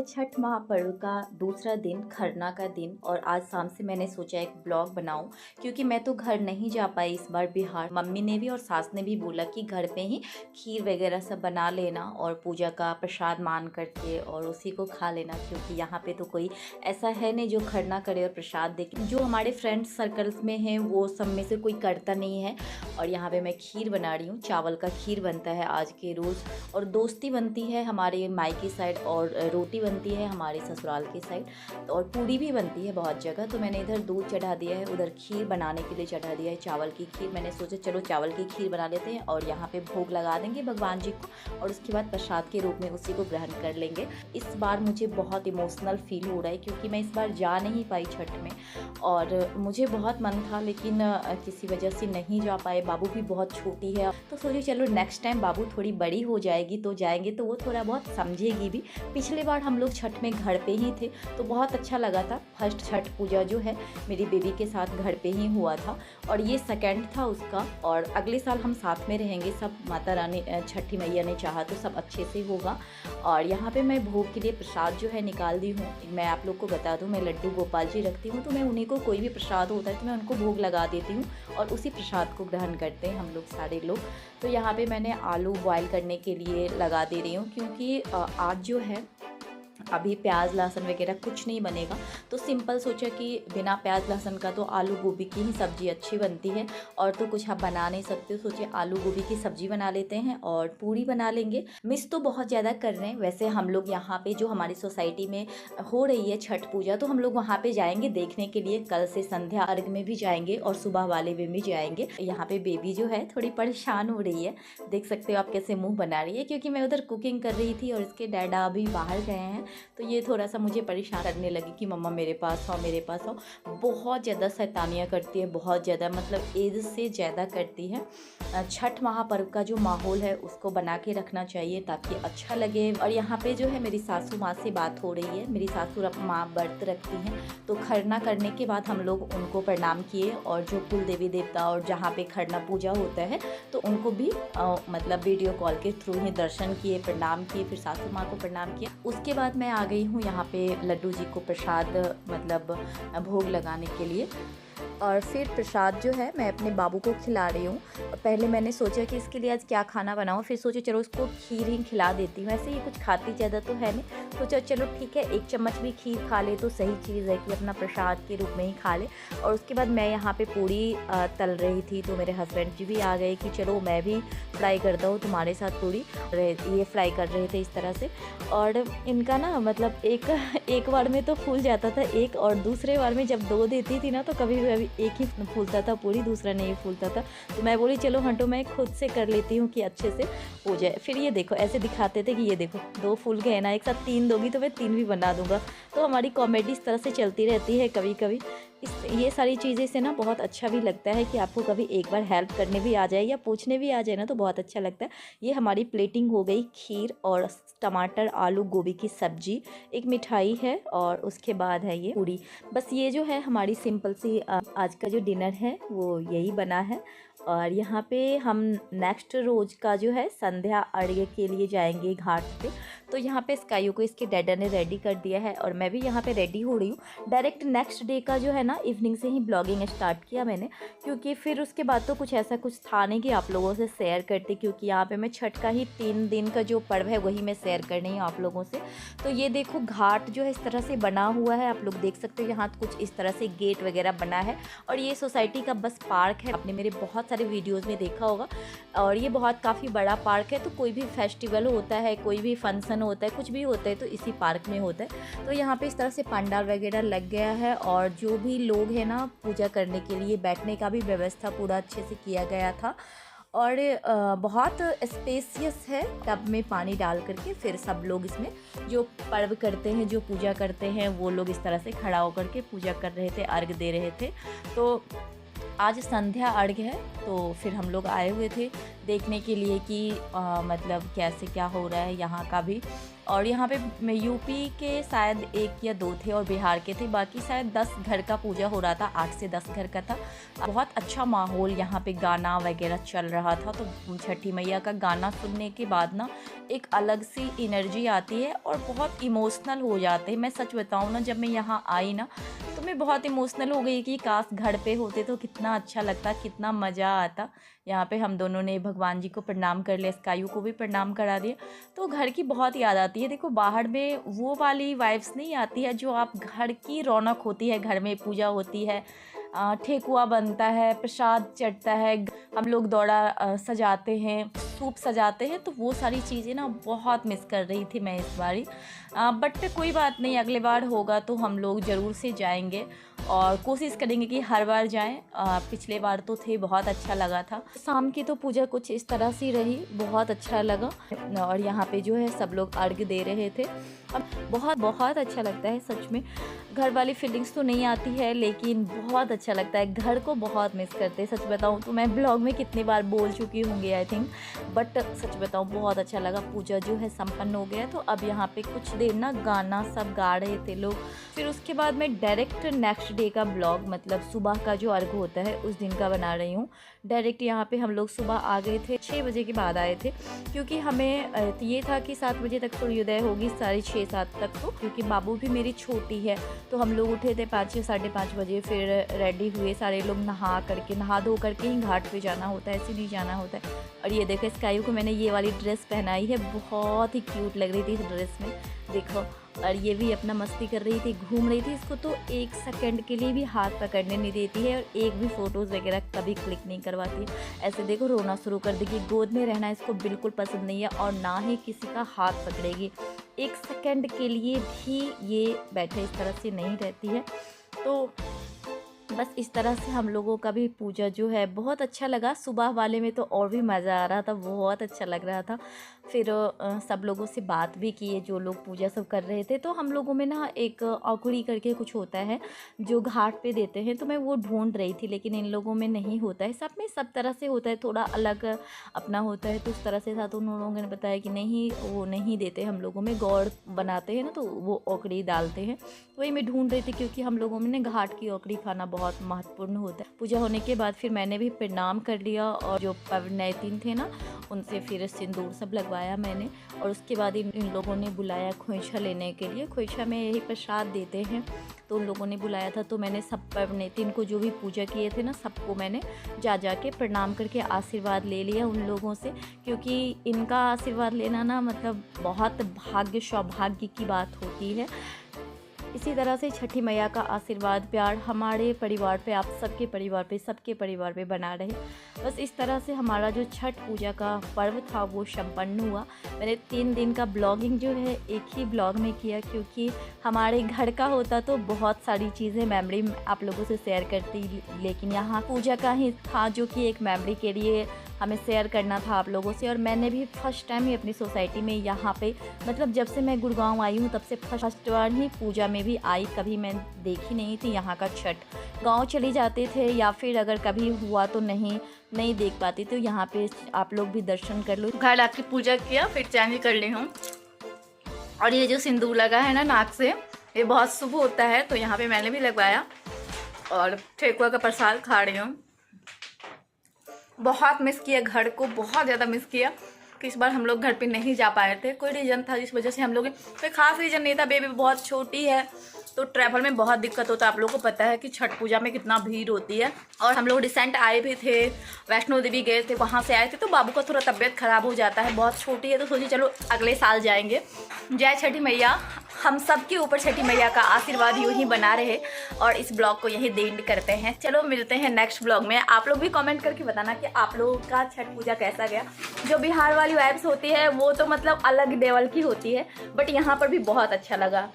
छठ महापर्व का दूसरा दिन खरना का दिन और आज शाम से मैंने सोचा एक ब्लॉग बनाऊं क्योंकि मैं तो घर नहीं जा पाई इस बार बिहार। मम्मी ने भी और सास ने भी बोला कि घर पे ही खीर वगैरह सब बना लेना और पूजा का प्रसाद मान करके और उसी को खा लेना, क्योंकि यहाँ पे तो कोई ऐसा है नहीं जो खरना करे और प्रसाद दे। जो हमारे फ्रेंड्स सर्कल्स में हैं वो सब में से कोई करता नहीं है। और यहाँ पे मैं खीर बना रही हूँ, चावल का खीर बनता है आज के रोज़। और दोस्ती बनती है हमारे मायके साइड और रोटी बनती है हमारे ससुराल की साइड, तो और पूड़ी भी बनती है बहुत जगह। तो मैंने इधर दूध चढ़ा दिया है, उधर खीर बनाने के लिए चढ़ा दिया है चावल की खीर। मैंने सोचा चलो चावल की खीर बना लेते हैं और यहाँ पे भोग लगा देंगे भगवान जी को और उसके बाद प्रसाद के रूप में उसी को ग्रहण कर लेंगे। इस बार मुझे बहुत इमोशनल फील हो रहा है क्योंकि मैं इस बार जा नहीं पाई छठ में और मुझे बहुत मन था लेकिन किसी वजह से नहीं जा पाए। बाबू भी बहुत छोटी है तो सोचे चलो नेक्स्ट टाइम बाबू थोड़ी बड़ी हो जाएगी तो जाएंगे, तो वो थोड़ा बहुत समझेगी भी। पिछले बार हम लोग छठ में घर पे ही थे तो बहुत अच्छा लगा था। फर्स्ट छठ पूजा जो है मेरी बेबी के साथ घर पे ही हुआ था और ये सेकंड था उसका। और अगले साल हम साथ में रहेंगे सब, माता रानी छठी मैया ने चाहा तो सब अच्छे से होगा। और यहाँ पे मैं भोग के लिए प्रसाद जो है निकाल दी हूँ। मैं आप लोग को बता दूँ, मैं लड्डू गोपाल जी रखती हूँ तो मैं उन्हीं को कोई भी प्रसाद होता है तो मैं उनको भोग लगा देती हूँ और उसी प्रसाद को ग्रहण करते हैं हम लोग सारे लोग। तो यहाँ पे मैंने आलू बॉयल करने के लिए लगा दे रही हूँ क्योंकि आज जो है अभी प्याज लहसुन वगैरह कुछ नहीं बनेगा, तो सिंपल सोचा कि बिना प्याज लहसुन का तो आलू गोभी की ही सब्ज़ी अच्छी बनती है और तो कुछ आप बना नहीं सकते हो। सोचिए आलू गोभी की सब्ज़ी बना लेते हैं और पूरी बना लेंगे। मिस तो बहुत ज़्यादा कर रहे हैं वैसे हम लोग, यहाँ पे जो हमारी सोसाइटी में हो रही है छठ पूजा तो हम लोग वहाँ पे जाएंगे देखने के लिए। कल से संध्या अर्घ में भी जाएंगे और सुबह वाले में भी जाएंगे। यहाँ पे बेबी जो है थोड़ी परेशान हो रही है, देख सकते हो आप कैसे मुँह बना रही है क्योंकि मैं उधर कुकिंग कर रही थी और इसके डैडा अभी बाहर गए हैं तो ये थोड़ा सा मुझे परेशान करने लगी कि मम्मा मेरे पास आओ मेरे पास आओ। बहुत ज़्यादा शैतानियाँ करती है, बहुत ज़्यादा मतलब एज से ज़्यादा करती है। छठ महापर्व का जो माहौल है उसको बना के रखना चाहिए ताकि अच्छा लगे। और यहाँ पे जो है मेरी सासू माँ से बात हो रही है। मेरी सासू माँ व्रत रखती हैं तो खरना करने के बाद हम लोग उनको प्रणाम किए और जो कुल देवी देवता और जहाँ पे खरना पूजा होता है तो उनको भी मतलब वीडियो कॉल के थ्रू ही दर्शन किए, प्रणाम किए, फिर सासू माँ को प्रणाम किया। उसके बाद मैं आ गई हूँ यहाँ पे लड्डू जी को प्रसाद मतलब भोग लगाने के लिए। और फिर प्रसाद जो है मैं अपने बाबू को खिला रही हूँ। पहले मैंने सोचा कि इसके लिए आज क्या खाना बनाऊँ, फिर सोचा चलो उसको खीर ही खिला देती हूँ। ऐसे ये कुछ खाती ज़्यादा तो है नहीं, सोचा चलो ठीक है एक चम्मच भी खीर खा ले तो सही चीज़ है कि अपना प्रसाद के रूप में ही खा ले। और उसके बाद मैं यहाँ पे पूड़ी तल रही थी तो मेरे हस्बैंड जी भी आ गए कि चलो मैं भी फ्राई करता हूँ तुम्हारे साथ पूड़ी। ये फ्राई कर रहे थे इस तरह से और इनका ना मतलब एक बार में तो फूल जाता था एक, और दूसरे बार में जब दो देती थी ना तो कभी कभी एक ही फूलता था पूरी, दूसरा नहीं फूलता था। तो मैं बोली चलो हटो मैं खुद से कर लेती हूँ कि अच्छे से हो जाए। फिर ये देखो ऐसे दिखाते थे कि ये देखो दो फूल गए ना, एक साथ तीन दोगी तो मैं तीन भी बना दूंगा। तो हमारी कॉमेडी इस तरह से चलती रहती है कभी कभी। ये सारी चीज़ें से ना बहुत अच्छा भी लगता है कि आपको कभी एक बार हेल्प करने भी आ जाए या पूछने भी आ जाए ना तो बहुत अच्छा लगता है। ये हमारी प्लेटिंग हो गई, खीर और टमाटर आलू गोभी की सब्जी, एक मिठाई है और उसके बाद है ये पूरी। बस ये जो है हमारी सिंपल सी आज का जो डिनर है वो यही बना है। और यहाँ पे हम नेक्स्ट रोज़ का जो है संध्या अर्घ्य के लिए जाएंगे घाट पे। तो यहाँ पे स्काइयो को इसके डैडा ने रेडी कर दिया है और मैं भी यहाँ पे रेडी हो रही हूँ। डायरेक्ट नेक्स्ट डे का जो है ना इवनिंग से ही ब्लॉगिंग स्टार्ट किया मैंने, क्योंकि फिर उसके बाद तो कुछ ऐसा कुछ था नहीं कि आप लोगों से शेयर करती, क्योंकि यहाँ पे मैं छठ का ही 3 दिन का जो पर्व है वही मैं शेयर कर रही हूँ आप लोगों से। तो ये देखो घाट जो है इस तरह से बना हुआ है, आप लोग देख सकते हो। यहाँ कुछ इस तरह से गेट वगैरह बना है और ये सोसाइटी का बस पार्क है, आपने मेरे बहुत सारे वीडियोज़ में देखा होगा। और ये बहुत काफ़ी बड़ा पार्क है, तो कोई भी फेस्टिवल होता है, कोई भी फंक्शन होता है, कुछ भी होता है तो इसी पार्क में होता है। तो यहाँ पे इस तरह से पंडाल वगैरह लग गया है और जो भी लोग हैं ना पूजा करने के लिए बैठने का भी व्यवस्था पूरा अच्छे से किया गया था। और बहुत स्पेसियस है, टब में पानी डाल करके फिर सब लोग इसमें जो पर्व करते हैं जो पूजा करते हैं वो लोग इस तरह से खड़ा होकर के पूजा कर रहे थे, अर्घ दे रहे थे। तो आज संध्या अर्घ्य है तो फिर हम लोग आए हुए थे देखने के लिए कि मतलब कैसे क्या हो रहा है यहाँ का भी। और यहाँ पे मैं यूपी के शायद 1 या 2 थे और बिहार के थे, बाकी शायद 10 घर का पूजा हो रहा था, 8 से 10 घर का था। बहुत अच्छा माहौल, यहाँ पे गाना वगैरह चल रहा था। तो छठी मैया का गाना सुनने के बाद ना एक अलग सी एनर्जी आती है और बहुत इमोशनल हो जाते हैं। मैं सच बताऊँ ना, जब मैं यहाँ आई ना तो मैं बहुत इमोशनल हो गई कि काश घर पे होते तो कितना अच्छा लगता, कितना मज़ा आता। यहाँ पे हम दोनों ने भगवान जी को प्रणाम कर लिया, स्कायू को भी प्रणाम करा दिया। तो घर की बहुत याद आती है। देखो बाहर में वो वाली वाइब्स नहीं आती है जो आप घर की रौनक होती है, घर में पूजा होती है, ठेकुआ बनता है, प्रसाद चढ़ता है, हम लोग दौड़ा सजाते हैं, सूप सजाते हैं। तो वो सारी चीज़ें ना बहुत मिस कर रही थी मैं इस बारी। बट कोई बात नहीं, अगले बार होगा तो हम लोग ज़रूर से जाएंगे और कोशिश करेंगे कि हर बार जाएं। पिछले बार तो थे, बहुत अच्छा लगा था। शाम की तो पूजा कुछ इस तरह से रही, बहुत अच्छा लगा। और यहाँ पे जो है सब लोग अर्घ्य दे रहे थे। अब बहुत बहुत अच्छा लगता है सच में। घर वाली फीलिंग्स तो नहीं आती है, लेकिन बहुत अच्छा लगता है। घर को बहुत मिस करते हैं। सच बताऊँ तो मैं ब्लॉग में कितनी बार बोल चुकी होंगी आई थिंक, बट सच बताऊँ बहुत अच्छा लगा। पूजा जो है संपन्न हो गया। तो अब यहाँ पे कुछ देर ना गाना सब गा रहे थे लोग। फिर उसके बाद मैं डायरेक्ट नेक्स्ट डे का ब्लॉग, मतलब सुबह का जो अर्घ होता है उस दिन का बना रही हूँ। डायरेक्ट यहाँ पे हम लोग सुबह आ गए थे, 6 बजे के बाद आए थे, क्योंकि हमें ये था कि 7 बजे तक सूर्योदय होगी, 6:30-7 तक। तो क्योंकि बाबू भी मेरी छोटी है तो हम लोग उठे थे 5 साढ़े 5 बजे। फिर रेडी हुए सारे लोग, नहा धो करके ही घाट पे जाना होता है, ऐसे नहीं जाना होता है। और ये देखो स्कायू को मैंने ये वाली ड्रेस पहनाई है, बहुत ही क्यूट लग रही थी इस ड्रेस में, देखो। और ये भी अपना मस्ती कर रही थी, घूम रही थी। इसको तो 1 सेकंड के लिए भी हाथ पकड़ने नहीं देती है और एक भी फ़ोटोज़ वगैरह कभी क्लिक नहीं करवाती। ऐसे देखो रोना शुरू कर देगी, गोद में रहना इसको बिल्कुल पसंद नहीं है और ना ही किसी का हाथ पकड़ेगी। 1 सेकंड के लिए भी ये बैठे इस तरह से नहीं रहती है। तो बस इस तरह से हम लोगों का भी पूजा जो है बहुत अच्छा लगा। सुबह वाले में तो और भी मज़ा आ रहा था, बहुत अच्छा लग रहा था। फिर सब लोगों से बात भी किए जो लोग पूजा सब कर रहे थे। तो हम लोगों में ना एक औकड़ी करके कुछ होता है जो घाट पे देते हैं, तो मैं वो ढूंढ रही थी, लेकिन इन लोगों में नहीं होता है। सब में सब तरह से होता है, थोड़ा अलग अपना होता है। तो उस तरह से था, तो उन लोगों ने बताया कि नहीं वो नहीं देते, हम लोगों में गौड़ बनाते हैं ना तो वो औकड़ी डालते हैं। वही मैं ढूंढ रही थी, क्योंकि हम लोगों में ना घाट की औकड़ी खाना बहुत महत्वपूर्ण होता है। पूजा होने के बाद फिर मैंने भी प्रणाम कर लिया और जो पवनैतिन थे ना उनसे फिर सिंदूर सब लगवाया मैंने। और उसके बाद इन लोगों ने बुलाया खोइछा लेने के लिए। खोइछा में यही प्रसाद देते हैं, तो उन लोगों ने बुलाया था। तो मैंने सब पवनैतिन को जो भी पूजा किए थे ना सबको मैंने जा के प्रणाम करके आशीर्वाद ले लिया उन लोगों से, क्योंकि इनका आशीर्वाद लेना ना मतलब बहुत भाग्य सौभाग्य की बात होती है। इसी तरह से छठी मैया का आशीर्वाद प्यार हमारे परिवार पे, आप सबके परिवार पे बना रहे। बस इस तरह से हमारा जो छठ पूजा का पर्व था वो संपन्न हुआ। मैंने 3 दिन का ब्लॉगिंग जो है एक ही ब्लॉग में किया, क्योंकि हमारे घर का होता तो बहुत सारी चीज़ें मेमोरी आप लोगों से शेयर करती, लेकिन यहाँ पूजा का ही था जो कि एक मेमोरी के लिए हमें शेयर करना था आप लोगों से। और मैंने भी फर्स्ट टाइम ही अपनी सोसाइटी में यहाँ पे, मतलब जब से मैं गुड़गांव आई हूँ तब से फर्स्ट बार ही पूजा में भी आई। कभी मैं देखी नहीं थी यहाँ का छठ। गांव चले जाते थे या फिर अगर कभी हुआ तो नहीं देख पाती। तो यहाँ पे आप लोग भी दर्शन कर लो। घर आके पूजा किया, फिर चेंज कर ली हूँ। और ये जो सिंदूर लगा है ना नाक से, ये बहुत शुभ होता है, तो यहाँ पे मैंने भी लगवाया और ठेकुआ का प्रसाद खा रही हूँ। बहुत मिस किया घर को, बहुत ज़्यादा मिस किया कि इस बार हम लोग घर पे नहीं जा पाए थे। कोई रीज़न था जिस वजह से हम लोग, कोई खास रीज़न नहीं था, बेबी बहुत छोटी है तो ट्रैवल में बहुत दिक्कत होता है। आप लोगों को पता है कि छठ पूजा में कितना भीड़ होती है। और हम लोग रिसेंट आए भी थे, वैष्णो देवी गए थे, वहाँ से आए थे, तो बाबू का थोड़ा तबीयत ख़राब हो जाता है, बहुत छोटी है, तो सोचिए चलो अगले साल जाएंगे। जय छठी मैया, हम सब के ऊपर छठी मैया का आशीर्वाद यूँ ही बना रहे। और इस ब्लॉग को यही एंड करते हैं। चलो मिलते हैं नेक्स्ट ब्लॉग में। आप लोग भी कमेंट करके बताना कि आप लोगों का छठ पूजा कैसा गया। जो बिहार वाली वाइब्स होती है वो तो मतलब अलग लेवल की होती है, बट यहाँ पर भी बहुत अच्छा लगा।